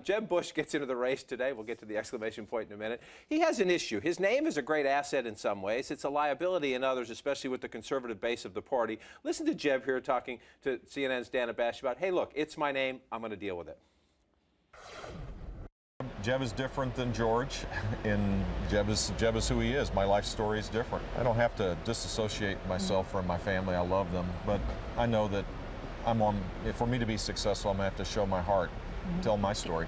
Jeb Bush gets into the race today. We'll get to the exclamation point in a minute. He has an issue. His name is a great asset in some ways. It's a liability in others, especially with the conservative base of the party. Listen to Jeb here talking to CNN's Dana Bash about, hey, look, it's my name. I'm going to deal with it. Jeb is different than George, and Jeb is who he is. My life story is different. I don't have to disassociate myself from my family. I love them, but I know that for me to be successful, I'm going to have to show my heart, tell my story.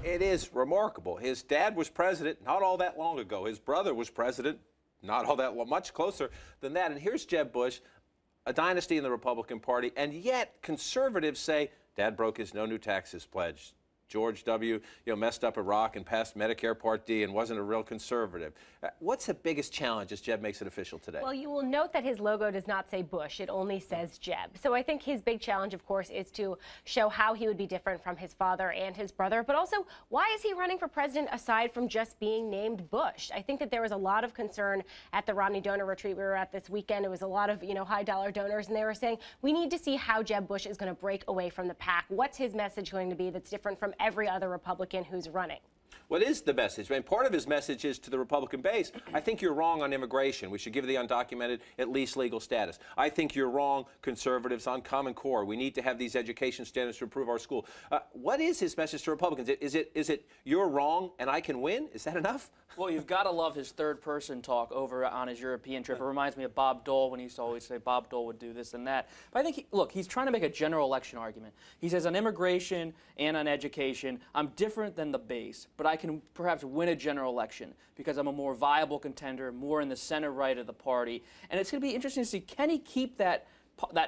It is remarkable. His dad was president not all that long ago. His brother was president not all that much closer than that. And here's Jeb Bush, a dynasty in the Republican Party, and yet conservatives say, Dad broke his no new taxes pledge. George W. Messed up Iraq and passed Medicare Part D and wasn't a real conservative. What's the biggest challenge as Jeb makes it official today? Well, you will note that his logo does not say Bush. It only says Jeb. So I think his big challenge, of course, is to show how he would be different from his father and his brother. But also, why is he running for president aside from just being named Bush? I think that there was a lot of concern at the Romney donor retreat we were at this weekend. It was a lot of, high-dollar donors, and they were saying, we need to see how Jeb Bush is going to break away from the pack. What's his message going to be that's different from every other Republican who's running? What is the message? I mean, part of his message is to the Republican base. I think you're wrong on immigration. We should give the undocumented at least legal status. I think you're wrong, conservatives, on Common Core. We need to have these education standards to improve our school. What is his message to Republicans? Is it you're wrong and I can win? Is that enough? Well, you've got to love his third-person talk over on his European trip. It reminds me of Bob Dole when he used to always say Bob Dole would do this and that. But I think, look, he's trying to make a general election argument. He says on immigration and on education, I'm different than the base, but I can perhaps win a general election because I'm a more viable contender, more in the center-right of the party. And it's going to be interesting to see, can he keep that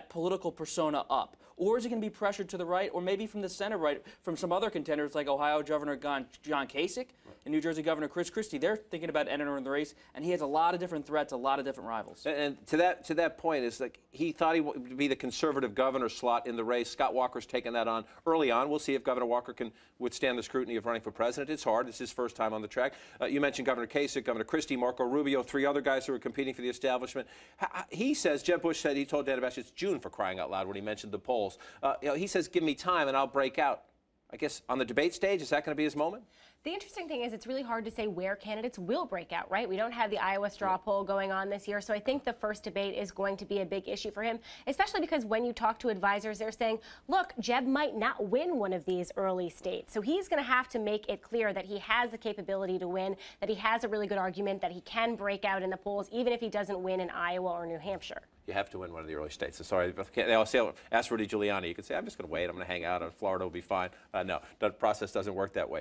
political persona up? Or is he going to be pressured to the right, or maybe from the center-right, from some other contenders like Ohio Governor John Kasich and New Jersey Governor Chris Christie? They're thinking about entering the race, and he has a lot of different threats, a lot of different rivals. And to that point, is like he thought he would be the conservative governor slot in the race. Scott Walker's taken that on early on. We'll see if Governor Walker can withstand the scrutiny of running for president. It's hard. It's his first time on the track. You mentioned Governor Kasich, Governor Christie, Marco Rubio, three other guys who are competing for the establishment. He says, Jeb Bush said, he told Dana Bash it's June for crying out loud when he mentioned the polls. He says, give me time and I'll break out. I guess on the debate stage, is that going to be his moment? The interesting thing is it's really hard to say where candidates will break out, right? We don't have the Iowa straw poll going on this year, so I think the first debate is going to be a big issue for him, especially because when you talk to advisors, they're saying, look, Jeb might not win one of these early states, so he's going to have to make it clear that he has the capability to win, that he has a really good argument, that he can break out in the polls, even if he doesn't win in Iowa or New Hampshire. You have to win one of the early states. Sorry, they all say, ask Rudy Giuliani. You can say, I'm just going to wait. I'm going to hang out. Florida will be fine. No, the process doesn't work that way.